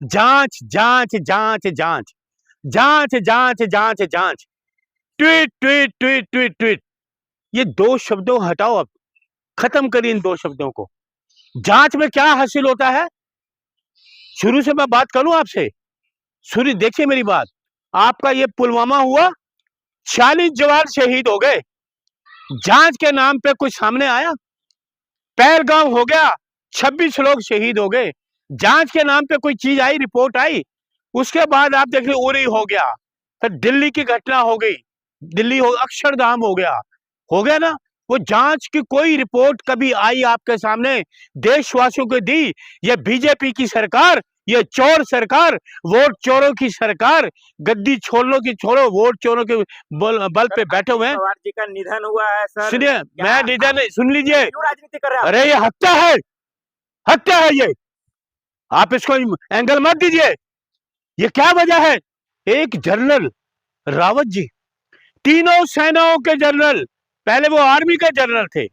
जांच जांच जांच जांच जांच जांच जांच जांच, tweet tweet tweet tweet tweet, ये दो शब्दों हटाओ, अब खत्म करिए इन दो शब्दों को। जांच में क्या हासिल होता है? शुरू से मैं बात करूं आपसे, शुरू देखिए मेरी बात। आपका ये पुलवामा हुआ, 46 जवान शहीद हो गए, जांच के नाम पे कुछ सामने आया? पहलगाम हो गया, 26 लोग शहीद हो गए, जांच के नाम पे कोई चीज आई, रिपोर्ट आई? उसके बाद आप देख लो उरी हो गया, फिर दिल्ली की घटना हो गई, दिल्ली हो अक्षरधाम हो गया ना? वो जांच की कोई रिपोर्ट कभी आई आपके सामने? देशवासियों को दी? ये बीजेपी की सरकार, ये चोर सरकार, वोट चोरों की सरकार, गद्दी छोड़ो की छोड़ो, वोट चोरों के बल पे बैठे हुए हैं। पवार जी का निधन हुआ है सर। सुनिए, मैं निधन सुन लीजिए, क्यों राजनीति कर रहे हैं? अरे ये हत्या है, हत्या है ये, आप इसको एंगल मत दीजिए। ये क्या वजह है? एक जनरल रावत जी, तीनों सेनाओं के जनरल, पहले वो आर्मी के जनरल थे,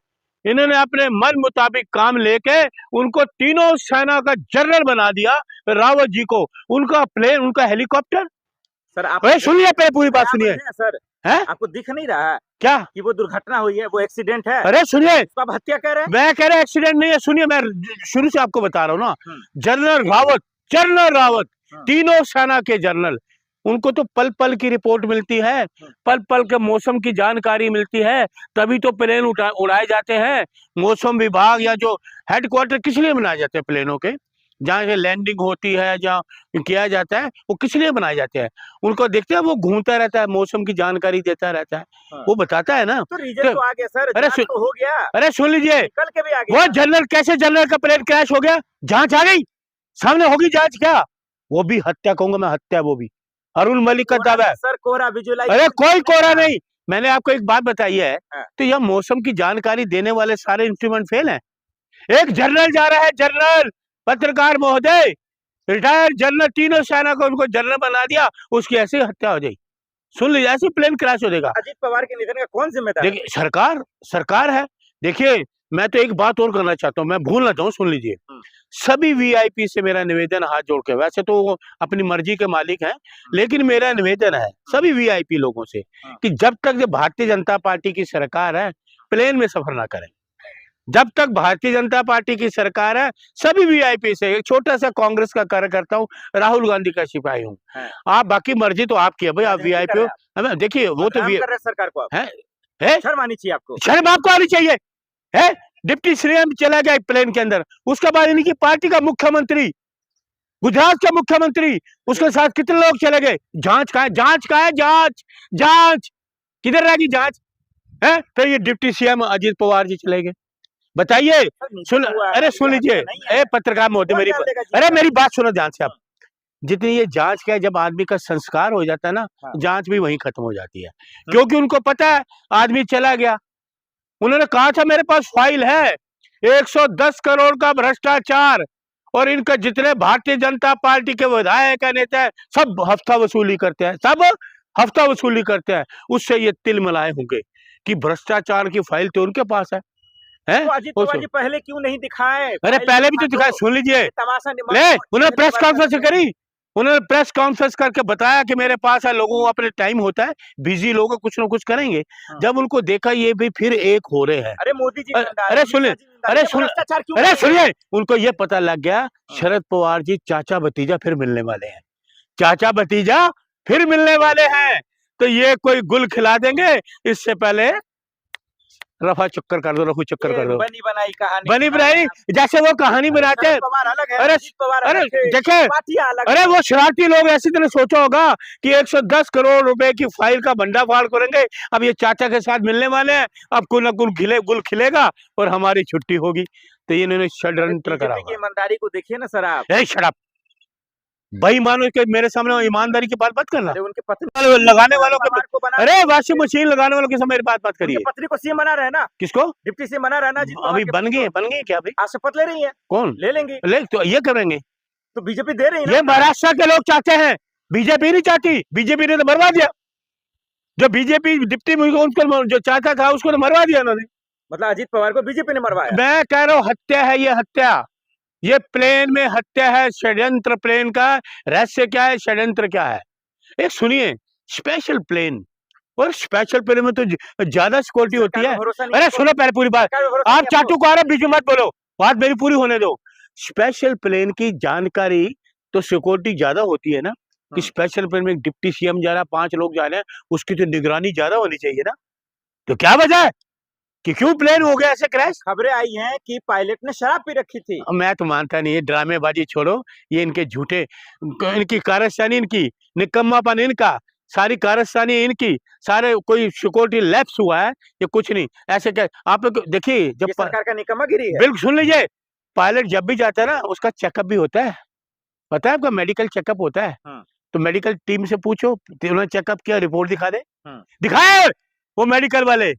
इन्होंने अपने मन मुताबिक काम लेके उनको तीनों सेना का जनरल बना दिया, रावत जी को। उनका प्लेन, उनका हेलीकॉप्टर, सर आप सुनिए पहले पूरी बात सुनिए। सर है आपको दिख नहीं रहा है क्या कि वो दुर्घटना हुई है, वो एक्सीडेंट है? अरे सुनिए, तो आप हत्या कह रहे हैं? मैं कह रहा एक्सीडेंट नहीं है, सुनिए, मैं शुरू से आपको बता रहा हूँ ना। जनरल रावत, जनरल रावत, तीनों सेना के जनरल, उनको तो पल पल की रिपोर्ट मिलती है, पल पल के मौसम की जानकारी मिलती है, तभी तो प्लेन उड़ाए जाते हैं। मौसम विभाग या जो हेडक्वार्टर किस लिए बनाए जाते हैं प्लेनों के, जहाँ से लैंडिंग होती है, जहाँ किया जाता है, वो किस लिए बनाए जाते हैं? उनको देखते हैं, वो घूमता रहता है, मौसम की जानकारी देता रहता है, वो बताता है ना। तो रीजन तो आ गया सर, अरे जांच तो हो गया। अरे सुन लीजिए, कल के भी आ गया। वो जनरल, कैसे जनरल का प्लेन क्रैश हो गया? जांच आ गई सामने, होगी जांच क्या? वो भी हत्या कहूंगा मैं, हत्या। वो भी अरुण मलिक का दावा है। सर कोरा विजुअलाइज, अरे कोई कोरा नहीं, मैंने आपको एक बात बताई है, तो यह मौसम की जानकारी देने वाले सारे इंस्ट्रूमेंट फेल हैं। एक जनरल जा रहा है, जनरल, पत्रकार महोदय, रिटायर्ड जनरल, तीनों सेना को उनको जनरल बना दिया, उसकी ऐसी हत्या हो जाएगी। सुन लीजिए, ऐसी प्लेन क्रैश हो जाएगा। अजीत पवार के निधन का कौन जिम्मेदार? देखिए, सरकार है। देखिए, मैं तो एक बात और करना चाहता हूँ, मैं भूल ना जाऊं, सुन लीजिए। सभी वीआईपी से मेरा निवेदन, हाथ जोड़ के, वैसे तो वो अपनी मर्जी के मालिक हैं, लेकिन मेरा निवेदन है सभी वीआईपी लोगों से कि जब तक जो भारतीय जनता पार्टी की सरकार है, प्लेन में सफर ना करें। जब तक भारतीय जनता पार्टी की सरकार है, सभी वीआईपी से, एक छोटा सा कांग्रेस का कार्यकर्ता हूँ, राहुल गांधी का सिपाही हूँ। आप, बाकी मर्जी तो आपकी है भाई, आप वीआईपी हो। देखिए, वो तो सरकार को है, शर्म आनी चाहिए आपको, शर्म आपको आनी चाहिए है। डिप्टी सीएम चला गया एक प्लेन के अंदर, उसके बाद इनकी पार्टी का मुख्यमंत्री, गुजरात का मुख्यमंत्री, उसके साथ कितने लोग चले गए? जांच का है, जांच का है, जांच जांच, किधर रहेगी जांच है? फिर ये डिप्टी सीएम अजीत पवार जी चले गए, बताइए। सुन, अरे सुन लीजिए, अरे पत्रकार महोदय, अरे मेरी बात सुनो ध्यान से आप। जितनी ये जांच का है, जब आदमी का संस्कार हो जाता है ना, जांच भी वहीं खत्म हो जाती है, क्योंकि उनको पता है आदमी चला गया। उन्होंने कहा था मेरे पास फाइल है, 110 करोड़ का भ्रष्टाचार, और इनका जितने भारतीय जनता पार्टी के विधायक नेता है, सब हफ्ता वसूली करते हैं, सब हफ्ता वसूली करते हैं। उससे ये तिल मिलाए होंगे कि भ्रष्टाचार की फाइल तो उनके पास है। तो अजीत पवार जी पहले क्यों नहीं दिखाए? अरे पहले भी तो दिखाए, सुन लीजिए, उन्होंने प्रेस कॉन्फ्रेंस करी, उन्होंने प्रेस कॉन्फ्रेंस करके बताया कि मेरे पास है, लोगों को अपने टाइम होता है, बिजी लोग कुछ ना कुछ करेंगे। जब उनको देखा ये भी फिर एक हो रहे हैं, अरे मोदी जी, अरे सुनिए, अरे सुनिए, उनको ये पता लग गया शरद पवार जी चाचा भतीजा फिर मिलने वाले हैं, चाचा भतीजा फिर मिलने वाले हैं, तो ये कोई गुल खिला देंगे। इससे पहले रफा चक्कर कर दो, रफू चक्कर कर दो, बनी बनाई कहानी, बनी बनाई, जैसे वो कहानी बनाते हैं। अरे देखे, अरे वो शरारती लोग ऐसी तरह सोचा होगा कि 110 करोड़ रुपए की फाइल का भंडाफाड़ करेंगे, अब ये चाचा के साथ मिलने वाले हैं, अब कुल न कुल गुल खिलेगा और हमारी छुट्टी होगी। तो ये इन्होंने षड्यंत्र करा। ईमानदारी को देखिए ना सर आप। शराब बेईमानों के मेरे सामने ईमानदारी की बात मत करना। उनके पत्नी लगाने वालों के, अरे वॉशिंग मशीन लगाने वालों के सामने मेरी बात करिए। पत्नी को सीएम बना रहे ना? किसको? डिप्टी सीएम बना रहना। अभी बन गए क्या? अभी आज शपथ ले रही है। कौन ले लेंगे? तो ये करेंगे, तो बीजेपी दे रही है। ये महाराष्ट्र के लोग चाहते हैं, बीजेपी नहीं चाहती। बीजेपी ने तो मरवा दिया, जो बीजेपी डिप्टी उनको जो चाहता था उसको तो मरवा दिया उन्होंने। मतलब अजीत पवार को बीजेपी ने मरवाया? मैं कह रहा हूँ हत्या है ये, हत्या। ये प्लेन में हत्या है, षड्यंत्र प्लेन का रहस्य क्या है, षड्यंत्र क्या है। एक सुनिए, स्पेशल प्लेन, और स्पेशल प्लेन में तो ज्यादा सिक्योरिटी होती है। अरे सुनो पहले पूरी बात, आप चाचू को आ रहे बीच में मत बोलो, बात मेरी पूरी होने दो। स्पेशल प्लेन की जानकारी तो सिक्योरिटी ज्यादा होती है ना, कि स्पेशल प्लेन में डिप्टी सीएम जा रहा है, 5 लोग जा रहे हैं, उसकी तो निगरानी ज्यादा होनी चाहिए ना। तो क्या वजह है कि क्यों प्लेन हो गया ऐसे क्रैश? खबरें आई हैं कि पायलट ने शराब पी रखी थी। मैं तो मानता नहीं, ये ड्रामेबाजी छोड़ो, ये इनके झूठे, इनकी कारस्तानी, इनकी निकम्मापन, इनका सारी कारस्तानी इनकी, सारे कोई सिक्योरिटी लैप्स हुआ है, ये कुछ नहीं। ऐसे क्या आप लोग देखिए, जब सरकार का निकम्मागिरी है। बिल्कुल सुन लीजिए, पायलट जब भी जाता है ना, उसका चेकअप भी होता है, पता है आपका, मेडिकल चेकअप होता है। तो मेडिकल टीम से पूछो, उन्होंने चेकअप किया, रिपोर्ट दिखा दे, दिखाए वो मेडिकल वाले।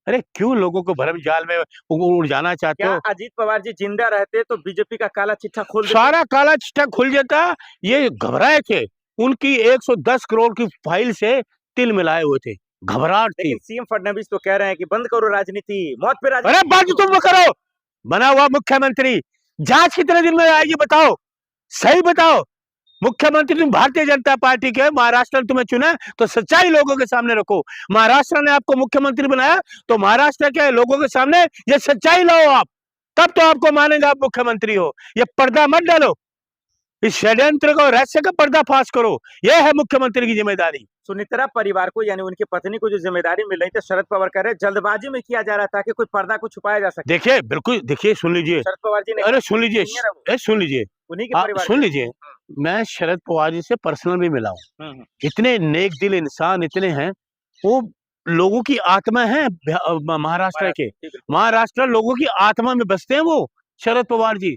अरे क्यों लोगों को भरम जाल में उलझाना चाहते हो? अजीत पवार जी जिंदा रहते तो बीजेपी का काला चिट्ठा खुल सारा काला चिट्ठा खुल जाता। ये घबराए थे, उनकी 110 करोड़ की फाइल से तिल मिलाए हुए थे, घबराहट थी। सीएम फडणवीस तो कह रहे हैं कि बंद करो राजनीति, मौत पे राजनीति। अरे बात तुम करो, बना हुआ मुख्यमंत्री, जांच कितने दिन में आएगी बताओ, सही बताओ। मुख्यमंत्री तुम भारतीय जनता पार्टी के, महाराष्ट्र ने तुम्हें चुना तो सच्चाई लोगों के सामने रखो। महाराष्ट्र ने आपको मुख्यमंत्री बनाया तो महाराष्ट्र के लोगों के सामने ये सच्चाई लाओ आप, तब तो आपको मानेंगे आप मुख्यमंत्री हो। ये पर्दा मत डालो, इस षड्यंत्र को, रहस्य का पर्दाफाश करो, यह है मुख्यमंत्री की जिम्मेदारी। सुनित्रा परिवार को यानी उनकी पत्नी को जो जिम्मेदारी मिल रही थी, शरद पवार कह रहे जल्दबाजी में किया जा रहा था कि कोई पर्दा को छुपाया जा सके। देखिए बिल्कुल, देखिए सुन लीजिए, शरद पवार जी ने, अरे सुन लीजिए, सुन लीजिए, उन्हीं के परिवार, सुन लीजिए, मैं शरद पवार जी से पर्सनल भी मिला हूँ। इतने नेक दिल इंसान इतने हैं, वो लोगों की आत्मा है, महाराष्ट्र के, महाराष्ट्र लोगों की आत्मा में बसते हैं वो शरद पवार जी।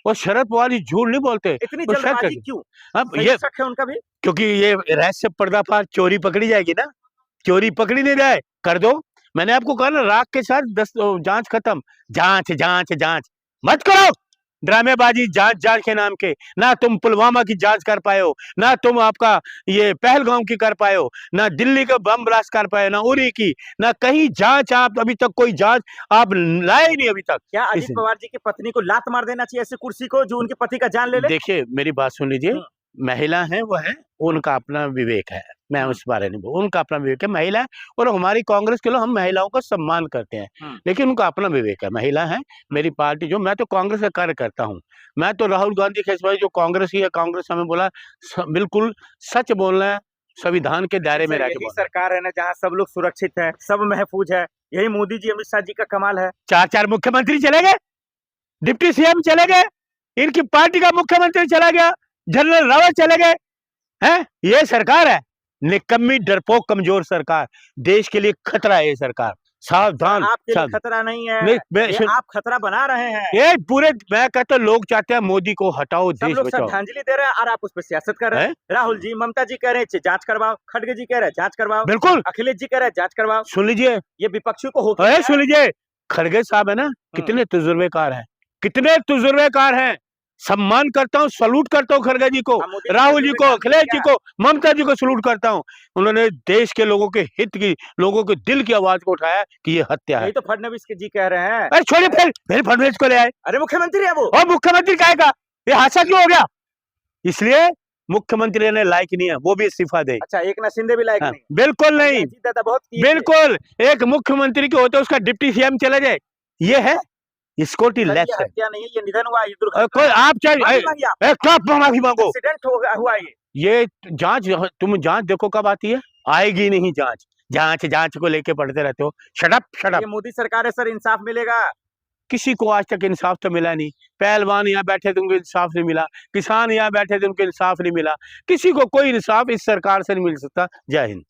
और शरद पवार जी झूठ नहीं बोलते। इतनी जल्दबाजी क्यों? अब ये शक है उनका भी, क्योंकि ये रहस्य पर्दाफाश, चोरी पकड़ी जाएगी ना, चोरी पकड़ी नहीं जाए, कर दो। मैंने आपको कहा ना, राख के साथ 10 जांच खत्म, जांच जांच जांच मत करो, ड्रामेबाजी जांच जांच के नाम के। ना तुम पुलवामा की जांच कर पाए हो, ना तुम आपका ये पहलगाम की कर पाए हो, ना दिल्ली का बम ब्लास्ट कर पाए, ना उरी की, ना कहीं जांच। आप अभी तक कोई जांच आप लाए ही नहीं अभी तक। क्या अजीत पवार जी की पत्नी को लात मार देना चाहिए ऐसी कुर्सी को, जो उनके पति का जान ले ले? देखिए मेरी बात सुन लीजिए, महिला है वो है, उनका अपना विवेक है, मैं उस बारे में, उनका अपना विवेक है, महिला है। और हमारी कांग्रेस के लोग, हम महिलाओं का सम्मान करते हैं, लेकिन उनका अपना विवेक है, महिला है। मेरी पार्टी जो, मैं तो कांग्रेस का कार्य करता हूँ, मैं तो राहुल गांधी खेसवाई जो कांग्रेस ही है, कांग्रेस हमें बोला बिल्कुल सच बोलना है, संविधान के दायरे में रहकर बोलना। सरकार है ना जहाँ सब लोग सुरक्षित है, सब महफूज है, यही मोदी जी, अमित शाह जी का कमाल है। 4 मुख्यमंत्री चले गए, डिप्टी सीएम चले गए, इनकी पार्टी का मुख्यमंत्री चला गया, जनरल रावत चले गए हैं। ये सरकार है निकम्मी, डरपोक, कमजोर सरकार, देश के लिए खतरा है ये सरकार, सावधान। आपके लिए खतरा नहीं है, ये आप खतरा बना रहे हैं। ये पूरे, मैं कहता हूँ लोग चाहते हैं मोदी को हटाओ, देश बचाओ। श्रद्धांजलि दे रहे हैं और आप उस पर सियासत कर रहे हैं। राहुल जी, ममता जी कह रहे हैं जांच करवाओ, खड़गे जी कह रहे हैं जांच करवाओ, बिल्कुल, अखिलेश जी कह रहे हैं जांच करवाओ। सुन लीजिए, ये विपक्षी को हो, सुन लीजिए, खड़गे साहब है ना, कितने तजुर्बेकार हैं, कितने तजुर्बेकार हैं। सम्मान करता हूँ, सलूट करता हूँ खड़गे जी को, राहुल जी को, अखिलेश जी को, ममता जी को सलूट करता हूँ। उन्होंने देश के लोगों के हित की, लोगों के दिल की आवाज को उठाया कि ये हत्या है। तो फडणवीस के जी कह रहे हैं। अरे छोड़िए, फिर फडणवीस को ले आए। अरे मुख्यमंत्री है वो, और मुख्यमंत्री कहेगा, ये हादसा क्यों हो गया? इसलिए मुख्यमंत्री ने लायक नहीं है, वो भी इस्तीफा दे। अच्छा, एकनाथ शिंदे भी लायक नहीं? बिल्कुल नहीं, बिल्कुल। एक मुख्यमंत्री के होते उसका डिप्टी सीएम चला जाए, ये है स्कॉटी लैप्स है। हत्या नहीं है, ये निधन हुआ, ये दुर्घटना। कोई आप चाहे माफी मांगो, एक्सीडेंट हुआ ये जांच, तुम जांच देखो कब आती है, आएगी नहीं जांच, जांच जांच को लेके पढ़ते रहते हो। Shut up, shut up. ये मोदी सरकार है सर, इंसाफ मिलेगा? किसी को आज तक इंसाफ तो मिला नहीं। पहलवान यहाँ बैठे थे उनको इंसाफ नहीं मिला, किसान यहाँ बैठे थे उनको इंसाफ नहीं मिला, किसी को कोई इंसाफ इस सरकार से नहीं मिल सकता। जय हिंद।